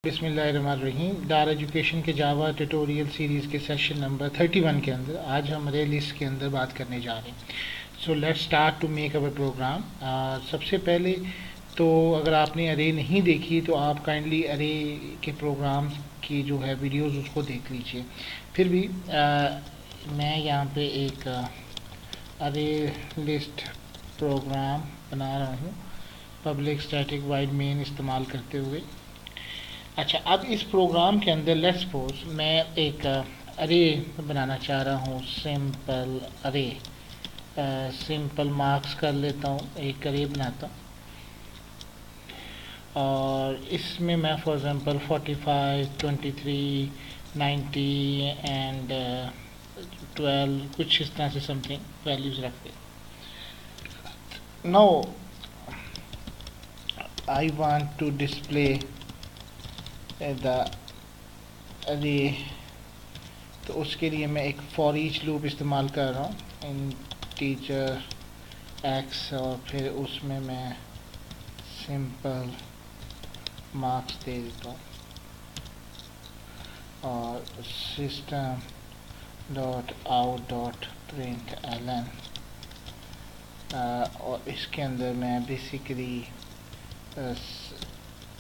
बिस्मिल्लाहिर्रहमानिर्रहीम। डार एजुकेशन के जावा tutorial series के सेशन नंबर 31 के अंदर आज हम अरे लिस्ट के अंदर बात करने जा रहे हैं। So let's start to make our program. सबसे पहले तो अगर आपने अरे नहीं देखी तो आप काइंडली अरे के प्रोग्राम की जो है वीडियोस उसको देख लीजिए। फिर भी मैं यहाँ पे एक अरे लिस्ट प्रोग्राम बना रहा हूँ पब्लिक स्टैटिक वाइड मेन इस्तेमाल करते हुए। अच्छा, अब इस प्रोग्राम के अंदर लेट्स सपोज मैं एक अरे बनाना चाह रहा हूँ, सिंपल अरे, सिंपल मार्क्स कर लेता हूँ, एक अरे बनाता हूँ और इसमें मैं फॉर एग्जांपल 45, 23, 90 एंड 12 कुछ इस तरह से समथिंग वैल्यूज रखते। Now I want to display the array, तो उसके लिए मैं एक फॉर ईच लूप इस्तेमाल कर रहा हूँ, इंटीजर एक्स, और फिर उसमें मैं सिंपल मार्क्स दे देता हूँ और system dot out dot println, और इसके अंदर मैं बेसिकली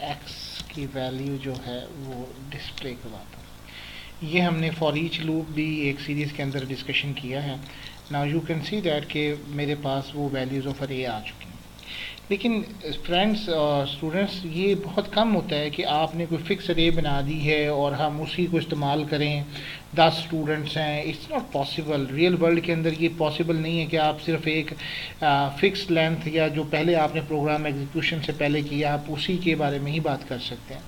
एक्स की वैल्यू जो है वो डिस्प्ले करवाता हूँ। ये हमने फॉर ईच लूप भी एक सीरीज़ के अंदर डिस्कशन किया है। Now you can see that कि मेरे पास वो वैल्यूज़ ऑफ अरे आ चुकी हैं। लेकिन फ्रेंड्स और स्टूडेंट्स, ये बहुत कम होता है कि आपने कोई फ़िक्स अरे बना दी है और हम उसी को इस्तेमाल करें। 10 स्टूडेंट्स हैं, it's not possible. Real world के अंदर ये पॉसिबल नहीं है कि आप सिर्फ एक फ़िक्स लेंथ या जो पहले आपने प्रोग्राम एग्जीक्यूशन से पहले किया आप उसी के बारे में ही बात कर सकते हैं।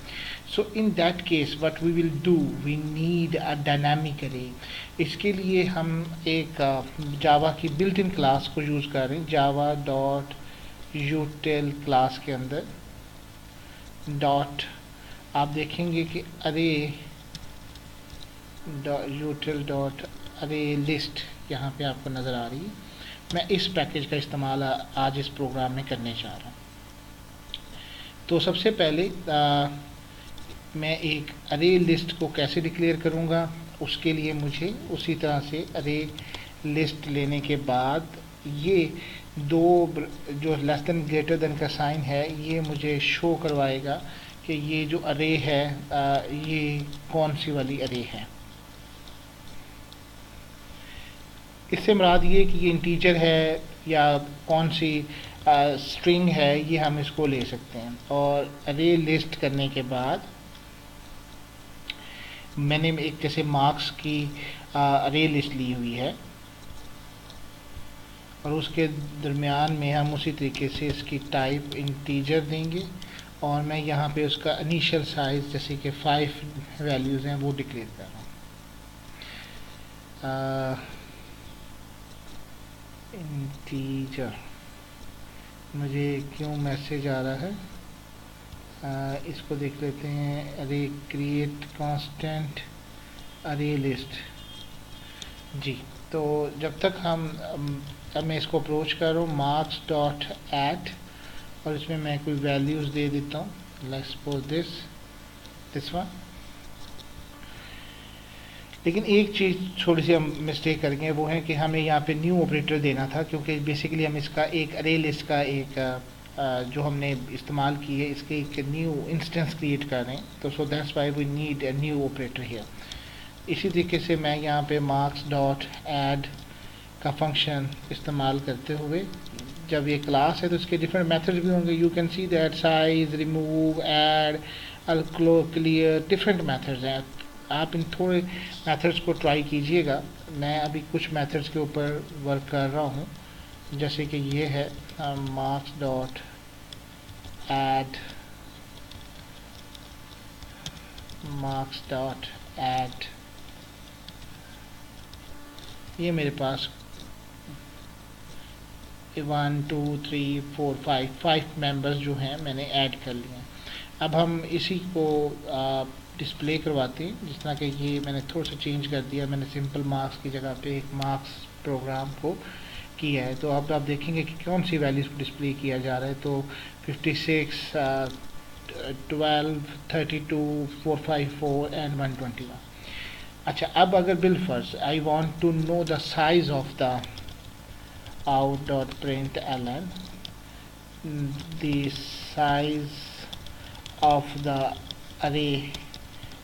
So in that case what we will do, we need a dynamic array. इसके लिए हम एक जावा की बिल्ट इन क्लास को यूज़ कर रहे हैं, जावा डॉट यूटिल क्लास के अंदर डॉट, आप देखेंगे कि अरे यूटिल डॉट अरे लिस्ट यहाँ पे आपको नज़र आ रही है। मैं इस पैकेज का इस्तेमाल आज इस प्रोग्राम में करने जा रहा हूँ। तो सबसे पहले मैं एक अरे लिस्ट को कैसे डिक्लेयर करूँगा, उसके लिए मुझे उसी तरह से अरे लिस्ट लेने के बाद ये दो जो लेस देन ग्रेटर देन का साइन है ये मुझे शो करवाएगा कि ये जो अरे है ये कौन सी वाली अरे है। इससे मुराद ये कि ये इंटीजर है या कौन सी स्ट्रिंग है, ये हम इसको ले सकते हैं। और अरे लिस्ट करने के बाद मैंने एक जैसे मार्क्स की अरे लिस्ट ली हुई है और उसके दरमियान में हम उसी तरीके से इसकी टाइप इंटीजर देंगे और मैं यहाँ पे उसका इनिशियल साइज़ जैसे कि 5 वैल्यूज़ हैं वो डिक्लेयर कर रहा हूँ। इंटीजर, मुझे क्यों मैसेज आ रहा है, इसको देख लेते हैं। अरे क्रिएट कांस्टेंट अरे लिस्ट जी। तो जब तक अब मैं इसको अप्रोच कर रहा हूँ मार्क्स डॉट ऐड और इसमें मैं कोई वैल्यूज़ दे देता हूँ, लेट्स सपोज दिस वन। लेकिन एक चीज़ थोड़ी सी हम मिस्टेक कर गए, वो है कि हमें यहाँ पे न्यू ऑपरेटर देना था, क्योंकि बेसिकली हम इसका एक अरे लिस्ट का एक जो हमने इस्तेमाल की है इसके एक न्यू इंस्टेंस क्रिएट कर रहे हैं। तो so that's why we need a new operator here. इसी तरीके से मैं यहाँ पे मार्क्स डॉट ऐड का फंक्शन इस्तेमाल करते हुए, जब ये क्लास है तो इसके डिफरेंट मेथड्स भी होंगे। You can see that size, remove, add, clear, different methods हैं। आप इन थोड़े मेथड्स को ट्राई कीजिएगा। मैं अभी कुछ मेथड्स के ऊपर वर्क कर रहा हूँ, जैसे कि ये है marks dot add, marks dot add, ये मेरे पास 1 2 3 4 5 मेंबर्स जो हैं मैंने ऐड कर लिए हैं। अब हम इसी को डिस्प्ले करवाते हैं, जिस तरह कि ये मैंने थोड़ा सा चेंज कर दिया। मैंने सिंपल मार्क्स की जगह पे एक मार्क्स प्रोग्राम को किया है। तो अब आप देखेंगे कि कौन सी वैल्यूज़ को डिस्प्ले किया जा रहा है। तो 56, 12, 32, 454 एंड 121. अच्छा, अब अगर बिलफर्ज I want to know the size of the out.println, the size of the array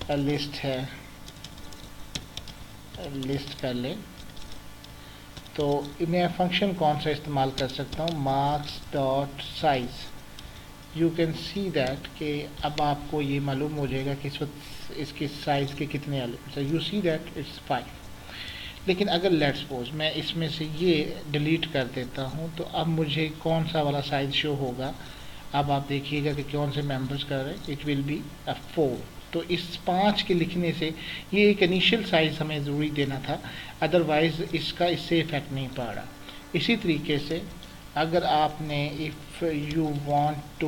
list है, लिस्ट कर लें, तो मैं फंक्शन कौन सा इस्तेमाल कर सकता हूँ, marks dot size. You can see that कि अब आपको ये मालूम हो जाएगा कि इस वक्त इसके साइज़ के कितने एलिमेंट्स हैं. You see that it's 5. लेकिन अगर लेट्स सपोज मैं इसमें से ये डिलीट कर देता हूँ, तो अब मुझे कौन सा वाला साइज शो होगा. अब आप देखिएगा कि कौन से मेंबर्स कर रहे हैं. It will be 4. तो इस 5 के लिखने से ये एक इनिशियल साइज हमें ज़रूरी देना था, अदरवाइज़ इसका इससे इफेक्ट नहीं पड़ रहा. इसी तरीके से अगर आपने if you want to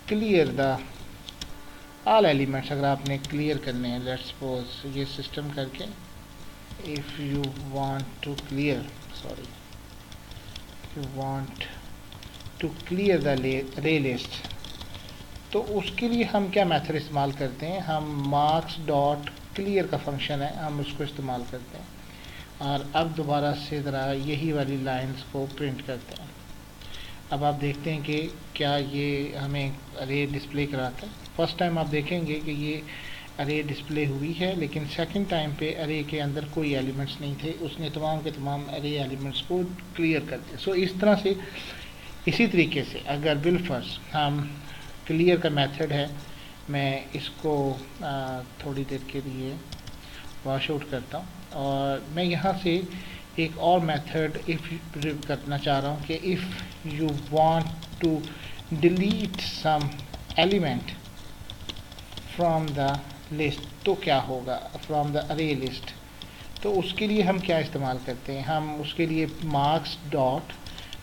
clear the all elements, अगर आपने क्लियर करने हैं, लेट्स सपोज ये सिस्टम करके if you want to clear, sorry, you want to clear the array list, तो उसके लिए हम क्या मेथड इस्तेमाल करते हैं, हम मार्क्स डॉट क्लियर का फंक्शन है, हम उसको इस्तेमाल करते हैं. और अब दोबारा से ज़रा यही वाली लाइंस को प्रिंट करते हैं. अब आप देखते हैं कि क्या ये हमें अरे डिस्प्ले कराता है. फर्स्ट टाइम आप देखेंगे कि ये अरे डिस्प्ले हुई है, लेकिन सेकंड टाइम पे अरे के अंदर कोई एलिमेंट्स नहीं थे, उसने तमाम के तमाम अरे एलिमेंट्स को क्लियर कर दिया. सो इस तरह से, इसी तरीके से अगर बिलफर्ज हम क्लियर का मेथड है, मैं इसको थोड़ी देर के लिए वॉश आउट करता हूँ और मैं यहाँ से एक और मेथड इफ़ करना चाह रहा हूँ कि if you want to delete some element from the list, तो क्या होगा, फ्रॉम द अरे लिस्ट. तो उसके लिए हम क्या इस्तेमाल करते हैं, हम उसके लिए मार्क्स डॉट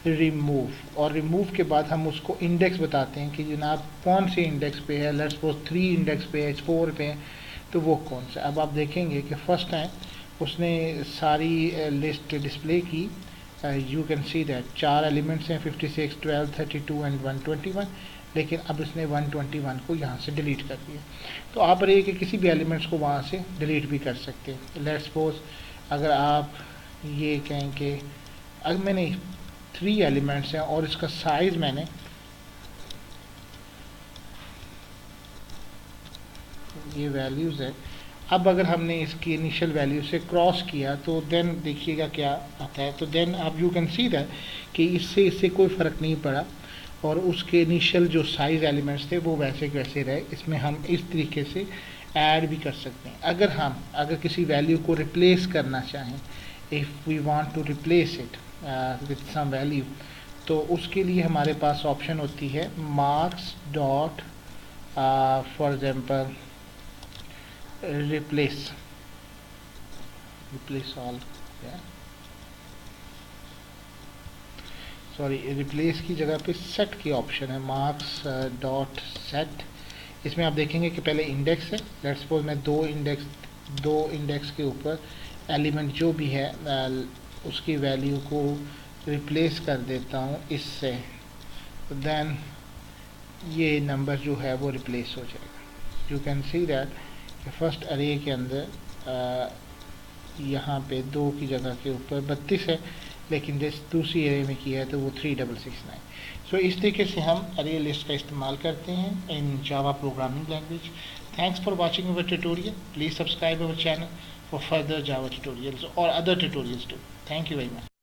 रिमूव, और रिमूव के बाद हम उसको इंडेक्स बताते हैं कि जनाब कौन से इंडेक्स पे है. लेट्स सपोज 3 इंडेक्स पे है, 4 पे है, तो वो कौन सा. अब आप देखेंगे कि फर्स्ट टाइम उसने सारी लिस्ट डिस्प्ले की. You can see that 4 elements हैं, 56, 12, 32 एंड 121, लेकिन अब इसने 121 को यहाँ से डिलीट कर दिया. तो आप अरे के किसी भी एलिमेंट्स को वहाँ से डिलीट भी कर सकते हैं. लेट्स सपोज अगर आप ये कहें कि अगर मैंने 3 एलिमेंट्स हैं और इसका साइज़ मैंने ये वैल्यूज़ है, अब अगर हमने इसकी इनिशियल वैल्यू से क्रॉस किया तो देन देखिएगा क्या आता है. तो देन अब यू कैन सी दैट कि इससे कोई फ़र्क नहीं पड़ा और उसके इनिशियल जो साइज़ एलिमेंट्स थे वो वैसे के वैसे रहे. इसमें हम इस तरीके से ऐड भी कर सकते हैं. अगर किसी वैल्यू को रिप्लेस करना चाहें, if we want to replace it with some value, तो उसके लिए हमारे पास ऑप्शन होती है marks dot for example replace all, sorry, replace की जगह पे सेट की ऑप्शन है, मार्क्स डॉट सेट. इसमें आप देखेंगे कि पहले इंडेक्स है. लेट्स सपोज मैं दो इंडेक्स के ऊपर एलिमेंट जो भी है उसकी वैल्यू को रिप्लेस कर देता हूँ इससे, तो देन ये नंबर जो है वो रिप्लेस हो जाएगा. यू कैन सी दैट कि फर्स्ट अरे के अंदर यहाँ पे 2 की जगह के ऊपर 32 है, लेकिन जिस दूसरी अरे में किया है तो वो 3669. सो इस तरीके से हम अरे लिस्ट का इस्तेमाल करते हैं in Java programming language. Thanks for watching our tutorial. Please subscribe our channel for further Java tutorials or other tutorials too. Thank you very much.